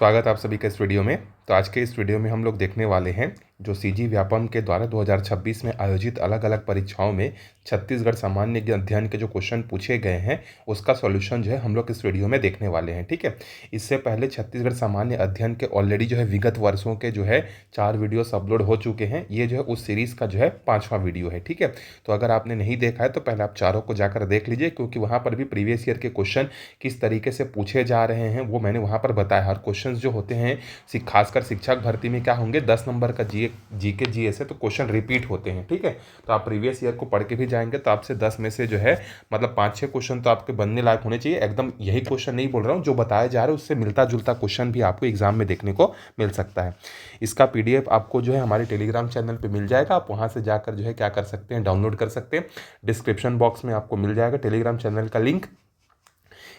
स्वागत है आप सभी का इस वीडियो में। तो आज के इस वीडियो में हम लोग देखने वाले हैं जो सीजी व्यापम के द्वारा 2026 में आयोजित अलग अलग परीक्षाओं में छत्तीसगढ़ सामान्य अध्ययन के जो क्वेश्चन पूछे गए हैं उसका सॉल्यूशन जो है हम लोग इस वीडियो में देखने वाले हैं। ठीक है, इससे पहले छत्तीसगढ़ सामान्य अध्ययन के ऑलरेडी जो है विगत वर्षों के जो है 4 वीडियोस अपलोड हो चुके हैं। ये जो है उस सीरीज़ का जो है 5वां वीडियो है। ठीक है, तो अगर आपने नहीं देखा है तो पहले आप चारों को जाकर देख लीजिए, क्योंकि वहाँ पर भी प्रीवियस ईयर के क्वेश्चन किस तरीके से पूछे जा रहे हैं वो मैंने वहाँ पर बताया। हर क्वेश्चन जो होते हैं खासकर शिक्षक भर्ती में क्या होंगे, 10 नंबर का जीके जीएस है, तो क्वेश्चन रिपीट होते हैं। ठीक है, तो आप प्रीवियस ईयर को पढ़ के भी जाएंगे तो आपसे 10 में से जो है मतलब 5-6 क्वेश्चन तो आपके बनने लायक होने चाहिए। एकदम यही क्वेश्चन नहीं बोल रहा हूँ, जो बताया जा रहा है उससे मिलता जुलता क्वेश्चन भी आपको एग्जाम में देखने को मिल सकता है। इसका पीडीएफ आपको जो है हमारे टेलीग्राम चैनल पर मिल जाएगा। आप वहाँ से जाकर जो है क्या कर सकते हैं, डाउनलोड कर सकते हैं। डिस्क्रिप्शन बॉक्स में आपको मिल जाएगा टेलीग्राम चैनल का लिंक।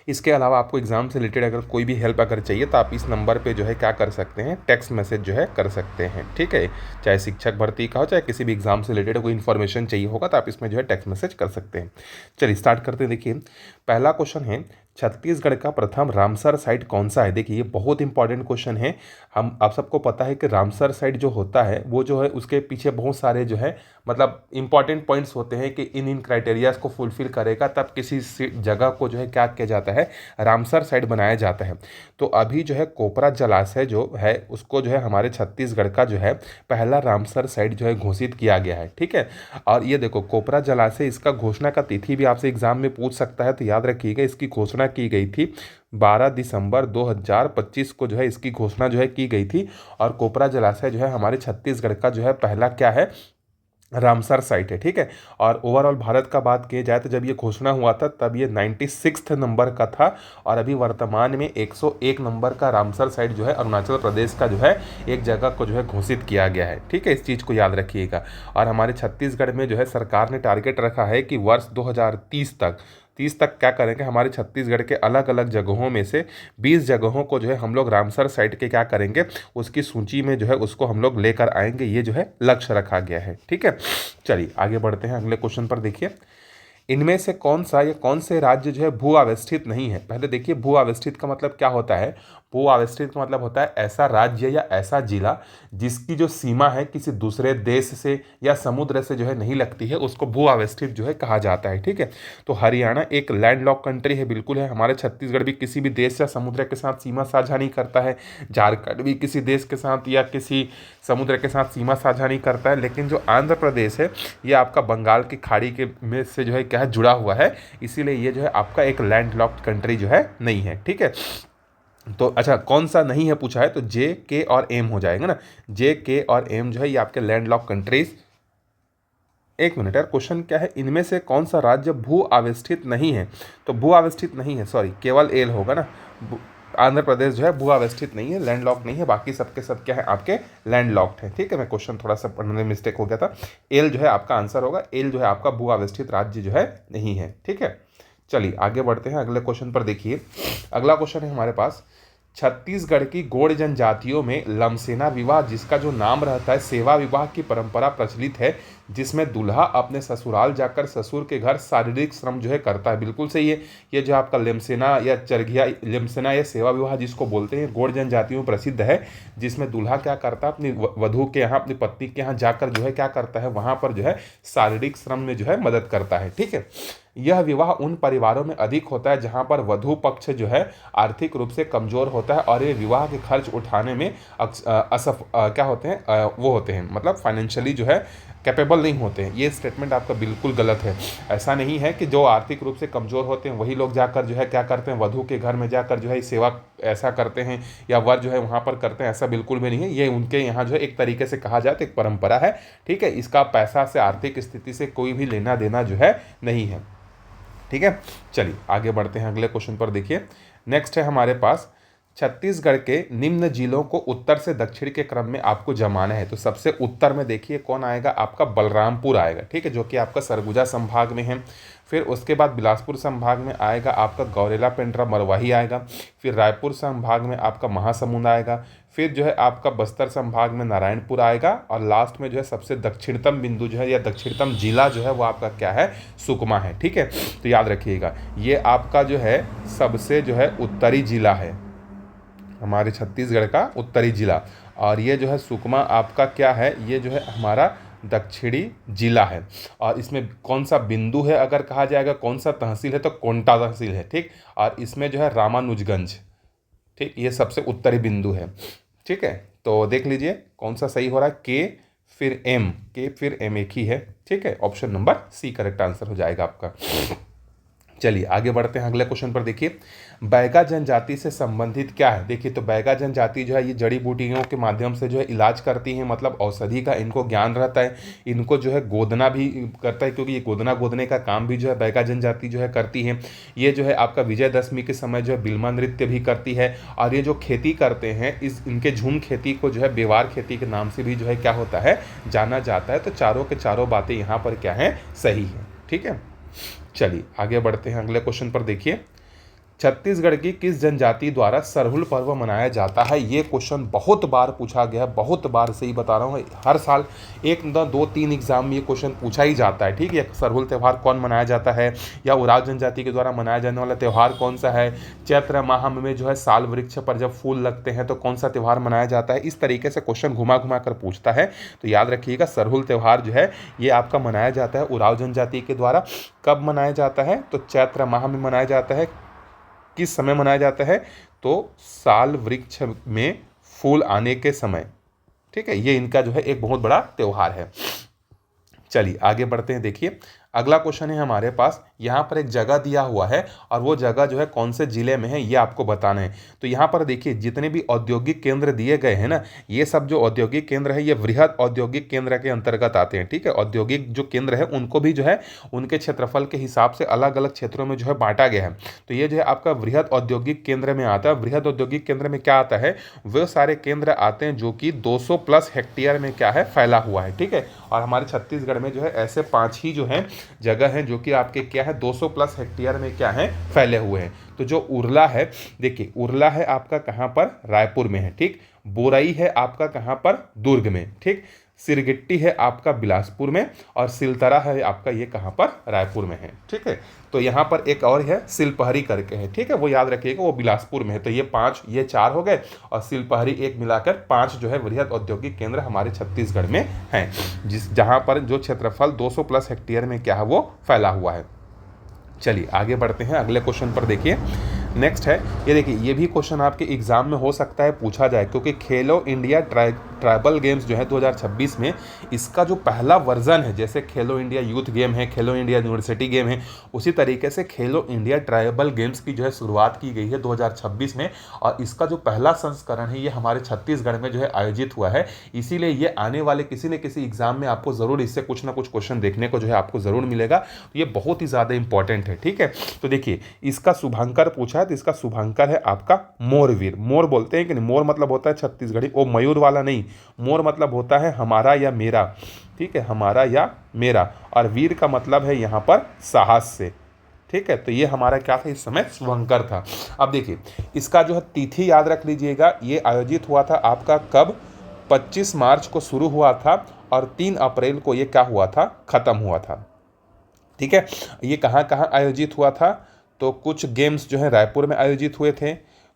इसके अलावा आपको एग्जाम से रिलेटेड अगर कोई भी हेल्प अगर चाहिए तो आप इस नंबर पे जो है क्या कर सकते हैं, टेक्स्ट मैसेज जो है कर सकते हैं। ठीक है, चाहे शिक्षक भर्ती का हो चाहे किसी भी एग्जाम से रिलेटेड कोई इन्फॉर्मेशन चाहिए होगा तो आप इसमें जो है टेक्स्ट मैसेज कर सकते हैं। चलिए स्टार्ट करते हैं। देखिए पहला क्वेश्चन है, छत्तीसगढ़ का प्रथम रामसर साइट कौन सा है। देखिए ये बहुत इंपॉर्टेंट क्वेश्चन है। हम आप सबको पता है कि रामसर साइट जो होता है वो जो है उसके पीछे बहुत सारे जो है मतलब इंपॉर्टेंट पॉइंट्स होते हैं कि इन क्राइटेरियाज को फुलफिल करेगा तब किसी जगह को जो है क्या किया जाता है, रामसर साइट बनाया जाता है। तो अभी जो है कोपरा जलाशय जो है उसको जो है हमारे छत्तीसगढ़ का जो है पहला रामसर साइट जो है घोषित किया गया है। ठीक है, और ये देखो कोपरा जलाशय, इसका घोषणा का तिथि भी आपसे एग्जाम में पूछ सकता है, तो याद रखिएगा इसकी घोषणा की गई थी 12 दिसंबर 2025 को जो है इसकी घोषणा जो है की गई थी। और कोपरा जलाशय जो है हमारे छत्तीसगढ़ का जो है पहला क्या है, रामसर साइट है। ठीक है, और ओवरऑल भारत का बात किया जाए तो जब ये घोषणा हुआ था तब ये 96 नंबर का था, और अभी वर्तमान में 101 नंबर का रामसर साइट जो है अरुणाचल प्रदेश का जो है एक जगह को जो है घोषित किया गया है। ठीक है, इस चीज़ को याद रखिएगा। और हमारे छत्तीसगढ़ में जो है सरकार ने टारगेट रखा है कि वर्ष 2030 तक क्या करेंगे, हमारे छत्तीसगढ़ के अलग अलग जगहों में से 20 जगहों को जो है हम लोग रामसर साइट के क्या करेंगे, उसकी सूची में जो है उसको हम लोग लेकर आएंगे। ये जो है लक्ष्य रखा गया है। ठीक है, चलिए आगे बढ़ते हैं अगले क्वेश्चन पर। देखिए इनमें से कौन सा या कौन से राज्य जो है भू अवस्थित नहीं है। पहले देखिए भू अवस्थित का मतलब क्या होता है। भू अवस्थित का मतलब होता है ऐसा राज्य या ऐसा जिला जिसकी जो सीमा है किसी दूसरे देश से या समुद्र से जो है नहीं लगती है, उसको भू अवस्थित जो है कहा जाता है। ठीक है, तो हरियाणा एक लैंडलॉक कंट्री है, बिल्कुल है। हमारे छत्तीसगढ़ भी किसी भी देश या समुद्र के साथ सीमा साझा नहीं करता है। झारखंड भी किसी देश के साथ या किसी समुद्र के साथ सीमा साझा नहीं करता है। लेकिन जो आंध्र प्रदेश है ये आपका बंगाल की खाड़ी के में से जो है क्या है, जुड़ा हुआ है, इसीलिए ये जो है आपका एक लैंड लॉक्ड कंट्री जो है नहीं है। ठीक है, तो अच्छा कौन सा नहीं है पूछा है तो जे के और एम हो जाएगा ना। जे के और एम जो है ये आपके लैंड लॉक कंट्रीज। एक मिनट यार, क्वेश्चन क्या है, इनमें से कौन सा राज्य भू आविष्ठित नहीं है। तो भू आविष्ठित नहीं है, सॉरी केवल एल होगा ना। आंध्र प्रदेश जो है भू आविष्ठित नहीं है, लैंड लॉक नहीं है, बाकी सबके सब क्या है आपके लैंड लॉक्ड है। ठीक है, मैं क्वेश्चन थोड़ा सा पढ़ने में मिस्टेक हो गया था। एल जो है आपका आंसर होगा, एल जो है आपका भू आविष्ठित राज्य जो है नहीं है। ठीक है, चलिए आगे बढ़ते हैं अगले क्वेश्चन पर। देखिए अगला क्वेश्चन है हमारे पास, छत्तीसगढ़ की गौड़ जनजातियों में लमसेना विवाह, जिसका जो नाम रहता है सेवा विवाह की परंपरा प्रचलित है, जिसमें दूल्हा अपने ससुराल जाकर ससुर के घर शारीरिक श्रम जो है करता है। बिल्कुल सही है, ये जो आपका लेमसेना या चरघिया लेमसेना या सेवा विवाह जिसको बोलते हैं गौड़ जनजातियों में प्रसिद्ध है, जिसमें दूल्हा क्या करता है अपनी वधू के यहाँ अपनी पत्नी के यहाँ जाकर जो है क्या करता है, वहाँ पर जो है शारीरिक श्रम में जो है मदद करता है। ठीक है, यह विवाह उन परिवारों में अधिक होता है जहां पर वधू पक्ष जो है आर्थिक रूप से कमजोर होता है और ये विवाह के खर्च उठाने में क्या होते हैं, वो होते हैं मतलब फाइनेंशियली जो है कैपेबल नहीं होते हैं। ये स्टेटमेंट आपका बिल्कुल गलत है। ऐसा नहीं है कि जो आर्थिक रूप से कमज़ोर होते हैं वही लोग जाकर जो है क्या करते हैं, वधू के घर में जाकर जो है सेवा ऐसा करते हैं या वर जो है वहाँ पर करते हैं, ऐसा बिल्कुल भी नहीं है। ये उनके यहाँ जो है एक तरीके से कहा जाए तो एक परंपरा है। ठीक है, इसका पैसा से आर्थिक स्थिति से कोई भी लेना देना जो है नहीं है। ठीक है, चलिए आगे बढ़ते हैं अगले क्वेश्चन पर। देखिए नेक्स्ट है हमारे पास, छत्तीसगढ़ के निम्न जिलों को उत्तर से दक्षिण के क्रम में आपको जमाना है। तो सबसे उत्तर में देखिए कौन आएगा, आपका बलरामपुर आएगा। ठीक है, जो कि आपका सरगुजा संभाग में है। फिर उसके बाद बिलासपुर संभाग में आएगा आपका गौरेला पेंड्रा मरवाही आएगा। फिर रायपुर संभाग में आपका महासमुंद आएगा। फिर जो है आपका बस्तर संभाग में नारायणपुर आएगा। और लास्ट में जो है सबसे दक्षिणतम बिंदु जो है या दक्षिणतम जिला जो है वो आपका क्या है, सुकमा है। ठीक है, तो याद रखिएगा ये आपका जो है सबसे जो है उत्तरी जिला है। हमारे छत्तीसगढ़ का उत्तरी जिला। और ये जो है सुकमा आपका क्या है, ये जो है हमारा दक्षिणी जिला है। और इसमें कौन सा बिंदु है अगर कहा जाएगा, कौन सा तहसील है, तो कोंटा तहसील है। ठीक, और इसमें जो है रामानुजगंज, ठीक, ये सबसे उत्तरी बिंदु है। ठीक है, तो देख लीजिए कौन सा सही हो रहा है, के फिर एम, के फिर एम एक ही है। ठीक है, option number C correct answer हो जाएगा आपका। चलिए आगे बढ़ते हैं अगले क्वेश्चन पर। देखिए बैगा जनजाति से संबंधित क्या है। देखिए तो बैगा जनजाति जो है ये जड़ी बूटियों के माध्यम से जो है इलाज करती है, मतलब औषधि का इनको ज्ञान रहता है। इनको जो है गोदना भी करता है, क्योंकि ये गोदना गोदने का काम भी जो है बैगा जनजाति जो है करती है। ये जो है आपका विजयदशमी के समय जो है बिल्मा नृत्य भी करती है। और ये जो खेती करते हैं इस इनके झूम खेती को जो है बेवार खेती के नाम से भी जो है क्या होता है, जाना जाता है। तो चारों के चारों बातें यहाँ पर क्या है, सही है। ठीक है, चलिए आगे बढ़ते हैं अगले क्वेश्चन पर। देखिए छत्तीसगढ़ की किस जनजाति द्वारा सरहुल पर्व मनाया जाता है। ये क्वेश्चन बहुत बार पूछा गया, बहुत बार, सही बता रहा हूँ, हर साल एक न दो तीन एग्जाम में ये क्वेश्चन पूछा ही जाता है। ठीक है, सरहुल त्यौहार कौन मनाया जाता है, या उराव जनजाति के द्वारा मनाया जाने वाला त्यौहार कौन सा है, चैत्र माह में जो है साल वृक्ष पर जब फूल लगते हैं तो कौन सा त्यौहार मनाया जाता है। इस तरीके से क्वेश्चन घुमा घुमा कर पूछता है। तो याद रखिएगा सरहुल त्यौहार जो है ये आपका मनाया जाता है उराव जनजाति के द्वारा। कब मनाया जाता है, तो चैत्र माह में मनाया जाता है। किस समय मनाया जाता है, तो साल वृक्ष में फूल आने के समय। ठीक है, ये इनका जो है एक बहुत बड़ा त्यौहार है। चलिए आगे बढ़ते हैं। देखिए अगला क्वेश्चन है हमारे पास, यहाँ पर एक जगह दिया हुआ है और वो जगह जो है कौन से जिले में है ये आपको बताना है। तो यहाँ पर देखिए जितने भी औद्योगिक केंद्र दिए गए हैं ना, ये सब जो औद्योगिक केंद्र है ये वृहद औद्योगिक केंद्र के अंतर्गत आते हैं। ठीक है, औद्योगिक जो केंद्र है उनको भी जो है उनके क्षेत्रफल के हिसाब से अलग अलग क्षेत्रों में जो है बांटा गया है। तो ये जो है आपका वृहद औद्योगिक केंद्र में आता है। वृहद औद्योगिक केंद्र में क्या आता है, वे सारे केंद्र आते हैं जो कि 200+ हेक्टेयर में क्या है, फैला हुआ है। ठीक है, और हमारे छत्तीसगढ़ में जो है ऐसे 5 ही जो है जगह हैं जो कि आपके क्या है 200+ हेक्टेयर में क्या है, फैले हुए हैं। तो जो उरला है, देखिए उरला है आपका कहाँ पर, रायपुर में है। ठीक, बोरई है आपका कहाँ पर, दुर्ग में। ठीक, सिरगिट्टी है आपका बिलासपुर में, और सिलतरा है आपका ये कहाँ पर, रायपुर में है। ठीक है, तो यहाँ पर एक और है सिलपहरी करके है। ठीक है, वो याद रखिएगा, वो बिलासपुर में है। तो ये 5, ये 4 हो गए, और सिलपहरी एक मिलाकर 5 जो है वृहद औद्योगिक केंद्र हमारे छत्तीसगढ़ में हैं, जहाँ पर जो क्षेत्रफल 200+ हेक्टेयर में क्या है वो फैला हुआ है। चलिए आगे बढ़ते हैं अगले क्वेश्चन पर। देखिए नेक्स्ट है, ये देखिए ये भी क्वेश्चन आपके एग्जाम में हो सकता है पूछा जाए, क्योंकि खेलो इंडिया ट्राइबल गेम्स जो है 2026 में इसका जो पहला वर्जन है, जैसे खेलो इंडिया यूथ गेम है, खेलो इंडिया यूनिवर्सिटी गेम है, उसी तरीके से खेलो इंडिया ट्राइबल गेम्स की जो है शुरुआत की गई है 2026 में। और इसका जो पहला संस्करण है ये हमारे छत्तीसगढ़ में जो है आयोजित हुआ है। इसीलिए ये आने वाले किसी न किसी एग्जाम में आपको ज़रूर इससे कुछ ना कुछ क्वेश्चन देखने को जो है आपको ज़रूर मिलेगा। तो ये बहुत ही ज़्यादा इंपॉर्टेंट है। ठीक है, तो देखिए इसका शुभांकर पूछा है, तो इसका शुभांकर है आपका मोरवीर। मोर बोलते हैं कि नहीं, मोर मतलब होता है छत्तीसगढ़ी, वो मयूर वाला नहीं, मोर मतलब होता है हमारा या मेरा। ठीक है, हमारा या मेरा, और वीर का मतलब है यहाँ पर साहस से। ठीक है, तो ये हमारा क्या था, इस समय शुभंकर था। अब देखिए इसका जो है तिथि याद रख लीजिएगा, ये आयोजित हुआ था आपका कब, 25 मार्च को शुरू हुआ था और 3 अप्रैल को ये क्या हुआ था, खत्म हुआ था। ठीक है, ये कहाँ कहाँ आयोजित हुआ था, तो कुछ गेम्स जो है रायपुर में आयोजित हुए थे,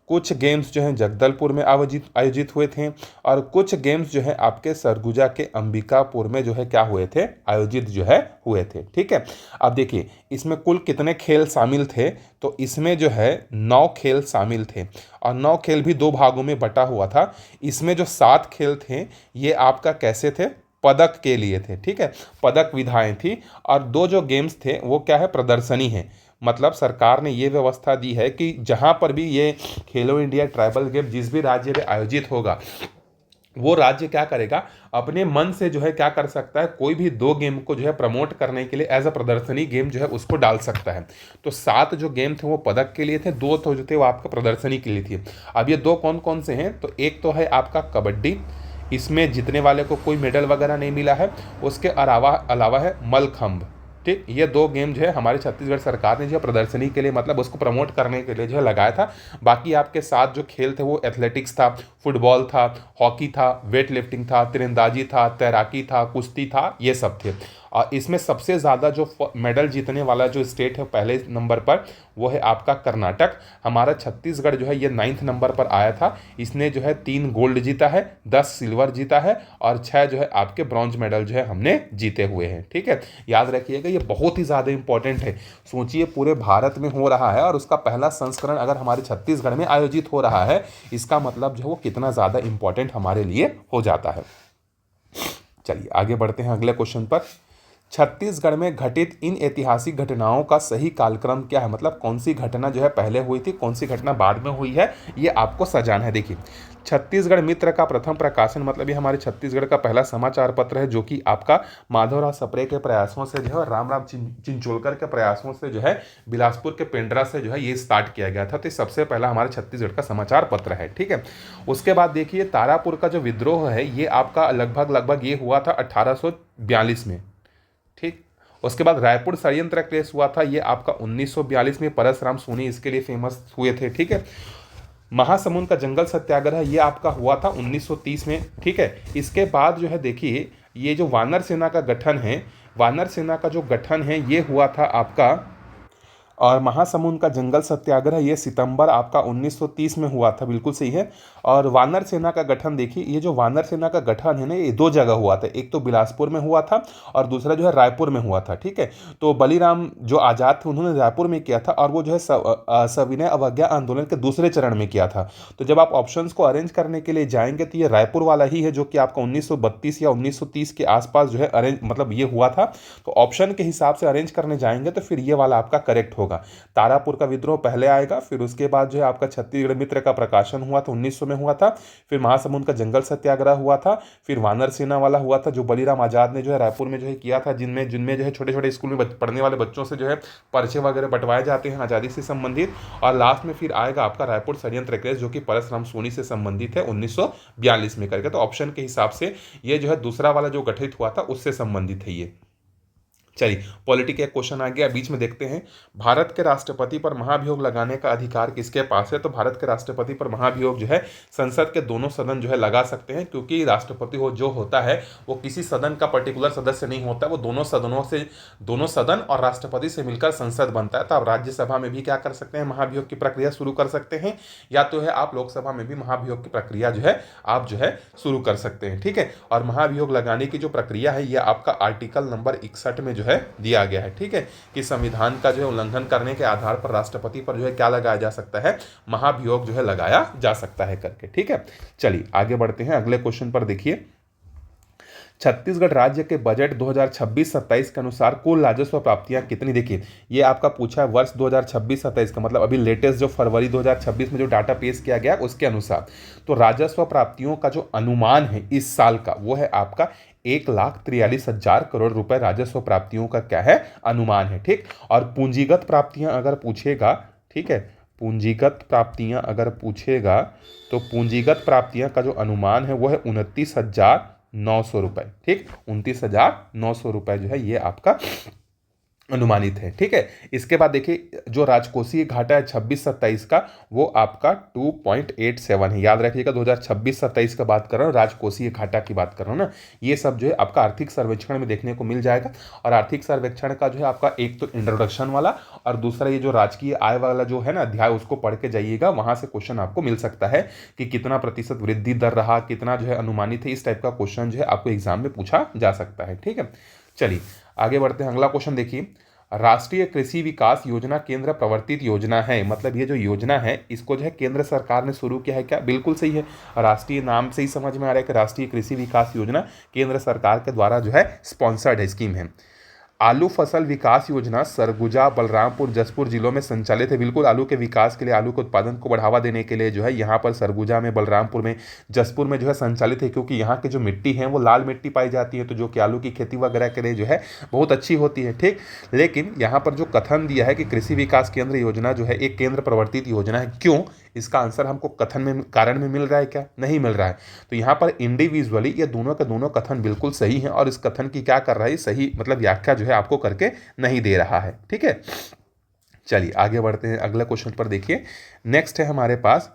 कुछ गेम्स जो हैं जगदलपुर में आयोजित हुए थे, और कुछ गेम्स जो है आपके सरगुजा के अंबिकापुर में जो है क्या हुए थे, आयोजित जो है हुए थे। ठीक है, अब देखिए इसमें कुल कितने खेल शामिल थे, तो इसमें जो है 9 खेल शामिल थे, और 9 खेल भी 2 भागों में बटा हुआ था। इसमें जो 7 खेल थे ये आपका कैसे थे, पदक के लिए थे। ठीक है, पदक विधाएं थी, और 2 जो गेम्स थे वो क्या है, प्रदर्शनी है। मतलब सरकार ने ये व्यवस्था दी है कि जहाँ पर भी ये खेलो इंडिया ट्राइबल गेम जिस भी राज्य में आयोजित होगा, वो राज्य क्या करेगा, अपने मन से जो है क्या कर सकता है, कोई भी 2 गेम को जो है प्रमोट करने के लिए एज अ प्रदर्शनी गेम जो है उसको डाल सकता है। तो 7 जो गेम थे वो पदक के लिए थे, 2 तो जो थे वो आपका प्रदर्शनी के लिए थे। अब ये 2 कौन कौन से हैं, तो एक तो है आपका कबड्डी, इसमें जीतने वाले को कोई मेडल वगैरह नहीं मिला है। उसके अलावा है मलखंभ। ठीक, ये 2 गेम जो है हमारे छत्तीसगढ़ सरकार ने जो प्रदर्शनी के लिए, मतलब उसको प्रमोट करने के लिए जो है लगाया था। बाकी आपके 7 जो खेल थे वो एथलेटिक्स था, फुटबॉल था, हॉकी था, वेट लिफ्टिंग था, तीरंदाजी था, तैराकी था, कुश्ती था, ये सब थे। और इसमें सबसे ज़्यादा जो मेडल जीतने वाला जो स्टेट है पहले नंबर पर वो है आपका कर्नाटक। हमारा छत्तीसगढ़ जो है ये 9th नंबर पर आया था। इसने जो है 3 गोल्ड जीता है, 10 सिल्वर जीता है और 6 जो है आपके ब्रॉन्ज मेडल जो है हमने जीते हुए हैं। ठीक है, याद रखिएगा ये बहुत ही ज़्यादा इंपॉर्टेंट है। सोचिए पूरे भारत में हो रहा है और उसका पहला संस्करण अगर हमारे छत्तीसगढ़ में आयोजित हो रहा है, इसका मतलब जो है वो कितना ज़्यादा इंपॉर्टेंट हमारे लिए हो जाता है। चलिए आगे बढ़ते हैं अगले क्वेश्चन पर। छत्तीसगढ़ में घटित इन ऐतिहासिक घटनाओं का सही कालक्रम क्या है, मतलब कौन सी घटना जो है पहले हुई थी, कौन सी घटना बाद में हुई है, ये आपको सजाना है। देखिए, छत्तीसगढ़ मित्र का प्रथम प्रकाशन, मतलब ये हमारे छत्तीसगढ़ का पहला समाचार पत्र है जो कि आपका माधवराव सप्रे के प्रयासों से जो है, राम चिंचोलकर के प्रयासों से जो है, बिलासपुर के पेंड्रा से जो है ये स्टार्ट किया गया था। तो सबसे पहला हमारे छत्तीसगढ़ का समाचार पत्र है। ठीक है, उसके बाद देखिए तारापुर का जो विद्रोह है ये आपका लगभग ये हुआ था 1842 में। ठीक, उसके बाद रायपुर षड्यंत्र केस हुआ था ये आपका 1942 में, परसराम सोनी इसके लिए फेमस हुए थे। ठीक है, महासमुंद का जंगल सत्याग्रह ये आपका हुआ था 1930 में। ठीक है, इसके बाद जो है देखिए ये जो वानर सेना का गठन है, वानर सेना का जो गठन है ये हुआ था आपका, और महासमुंद का जंगल सत्याग्रह ये सितंबर आपका 1930 में हुआ था, बिल्कुल सही है। और वानर सेना का गठन देखिए, ये जो वानर सेना का गठन है ना ये 2 जगह हुआ था, एक तो बिलासपुर में हुआ था और दूसरा जो है रायपुर में हुआ था। ठीक है, तो बलीराम जो आज़ाद थे उन्होंने रायपुर में किया था और वो जो है सविनय अवज्ञा आंदोलन के दूसरे चरण में किया था। तो जब आप ऑप्शंस को अरेंज करने के लिए जाएंगे तो ये रायपुर वाला ही है जो कि आपका 1932 या 1930 के आसपास जो है अरेंज मतलब ये हुआ था। तो ऑप्शन के हिसाब से अरेंज करने जाएंगे तो फिर ये वाला आपका करेक्ट होगा। तारापुर का विद्रोह पहले आएगा, फिर उसके बाद जो है आपका छत्तीसगढ़ मित्र का प्रकाशन हुआ था 1900 में हुआ था, फिर महासमुंद का जंगल सत्याग्रह हुआ था, फिर वानर सेना वाला हुआ था जो बलीराम आजाद ने जो है रायपुर में जो है किया था, जिनमें जो है छोटे छोटे स्कूल में पढ़ने वाले बच्चों से जो है पर्चे वगैरह बंटवाए जाते हैं आज़ादी से संबंधित। और लास्ट में फिर आएगा आपका रायपुर षड्यंत्र केस जो कि परसराम सोनी से संबंधित है 1942 में करके। तो ऑप्शन के हिसाब से ये जो है दूसरा वाला जो गठित हुआ था उससे संबंधित है ये। चलिए पॉलिटी का एक क्वेश्चन आ गया बीच में, देखते हैं। भारत के राष्ट्रपति पर महाभियोग लगाने का अधिकार किसके पास है? तो भारत के राष्ट्रपति पर महाभियोग जो है संसद के दोनों सदन जो है लगा सकते हैं, क्योंकि राष्ट्रपति जो होता है वो किसी सदन का पर्टिकुलर सदस्य नहीं होता, वो दोनों सदन और राष्ट्रपति से मिलकर संसद बनता है। तो आप राज्यसभा में भी क्या कर सकते हैं, महाभियोग की प्रक्रिया शुरू कर सकते हैं, या तो है आप लोकसभा में भी महाभियोग की प्रक्रिया जो है आप जो है शुरू कर सकते हैं। ठीक है, और महाभियोग लगाने की जो प्रक्रिया है ये आपका आर्टिकल नंबर 61 में जो है दिया गया है। ठीक है, कि संविधान का जो है उल्लंघन करने के आधार पर राष्ट्रपति पर जो है क्या लगाया जा सकता है, महाभियोग जो है लगाया जा सकता है करके। ठीक है, चलिए आगे बढ़ते हैं अगले क्वेश्चन पर। देखिए, छत्तीसगढ़ राज्य के बजट 2026-27 के अनुसार कुल राजस्व प्राप्तियां कितनी? देखिए ये आपका पूछा है वर्ष 2026-27 का, मतलब अभी लेटेस्ट जो फरवरी 2026 में जो डाटा पेश किया गया उसके अनुसार। तो राजस्व प्राप्तियों का जो अनुमान है इस साल का वो है आपका 1,43,000 करोड़ रुपए राजस्व प्राप्तियों का क्या है, अनुमान है। ठीक, और पूंजीगत प्राप्तियां अगर पूछेगा, ठीक है, पूंजीगत प्राप्तियां अगर पूछेगा तो पूंजीगत प्राप्तियां का जो अनुमान है वो है 29,900 रुपए। ठीक, 29,900 रुपए जो है ये आपका अनुमानित है। ठीक है, इसके बाद देखिए जो राजकोषीय घाटा है 26-27 का वो आपका 2.87 है। याद रखिएगा 2026-27 का बात कर रहा हूँ, राजकोषीय घाटा की बात कर रहा हूँ ना। ये सब जो है आपका आर्थिक सर्वेक्षण में देखने को मिल जाएगा। और आर्थिक सर्वेक्षण का जो है आपका एक तो इंट्रोडक्शन वाला और दूसरा ये जो राजकीय आय वाला जो है ना अध्याय उसको पढ़ के जाइएगा, वहां से क्वेश्चन आपको मिल सकता है कि कितना प्रतिशत वृद्धि दर रहा, कितना जो है अनुमानित है। इस टाइप का क्वेश्चन जो है आपको एग्जाम में पूछा जा सकता है। ठीक है, चलिए आगे बढ़ते हैं। अगला क्वेश्चन देखिए, राष्ट्रीय कृषि विकास योजना केंद्र प्रवर्तित योजना है, मतलब ये जो योजना है इसको जो है केंद्र सरकार ने शुरू किया है क्या? बिल्कुल सही है, राष्ट्रीय नाम से ही समझ में आ रहा है कि राष्ट्रीय कृषि विकास योजना केंद्र सरकार के द्वारा जो है स्पॉन्सर्ड है, स्कीम है। आलू फसल विकास योजना सरगुजा, बलरामपुर, जसपुर जिलों में संचालित है। बिल्कुल आलू के विकास के लिए, आलू के उत्पादन को बढ़ावा देने के लिए जो है यहाँ पर सरगुजा में, बलरामपुर में, जसपुर में जो है संचालित है, क्योंकि यहाँ की जो मिट्टी है वो लाल मिट्टी पाई जाती है, तो जो कि आलू की खेती वगैरह के लिए जो है बहुत अच्छी होती है। ठीक, लेकिन यहाँ पर जो कथन दिया है कि कृषि विकास केंद्र योजना जो है एक केंद्र प्रवर्तित योजना है, क्यों? इसका आंसर हमको कथन में, कारण में मिल रहा है क्या? नहीं मिल रहा है। तो यहाँ पर इंडिविजुअली ये दोनों के दोनों कथन बिल्कुल सही हैं और इस कथन की क्या कर रहा है, सही मतलब व्याख्या जो है आपको करके नहीं दे रहा है। ठीक है, चलिए आगे बढ़ते हैं अगले क्वेश्चन पर। देखिए नेक्स्ट है हमारे पास,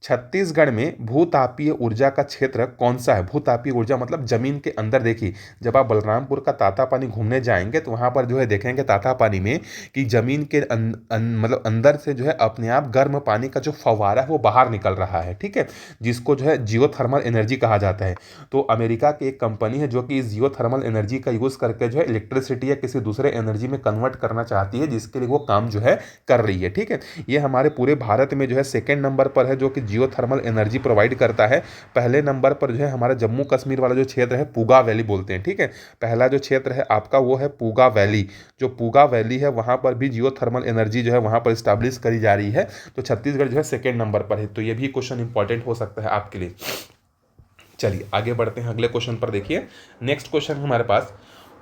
छत्तीसगढ़ में भूतापीय ऊर्जा का क्षेत्र कौन सा है? भूतापीय ऊर्जा मतलब जमीन के अंदर। देखिए, जब आप बलरामपुर का तातापानी घूमने जाएंगे तो वहां पर जो है देखेंगे तातापानी में कि जमीन के मतलब अंदर से जो है अपने आप गर्म पानी का जो फव्वारा है वो बाहर निकल रहा है, ठीक है, जिसको जो है जियोथर्मल एनर्जी कहा जाता है। तो अमेरिका की एक कंपनी है जो कि इस जियोथर्मल एनर्जी का यूज करके जो है इलेक्ट्रिसिटी या किसी दूसरे एनर्जी में कन्वर्ट करना चाहती है, जिसके लिए वो काम जो है कर रही है, ठीक है। ये हमारे पूरे भारत में जो है सेकेंड नंबर पर है जो कि जियोथर्मल एनर्जी प्रोवाइड करता है। पहले नंबर पर जो है हमारा जम्मू कश्मीर वाला जो क्षेत्र है पूगा वैली बोलते हैं, ठीक है। पहला जो क्षेत्र है आपका वो है पूगा वैली। जो पूगा वैली है वहां पर भी जियोथर्मल एनर्जी जो है वहां पर स्टैब्लिश करी जा रही है। तो छत्तीसगढ़ जो है सेकेंड नंबर पर है। तो ये भी क्वेश्चन इंपॉर्टेंट हो सकता है आपके लिए। चलिए आगे बढ़ते हैं अगले क्वेश्चन पर। देखिए नेक्स्ट क्वेश्चन हमारे पास,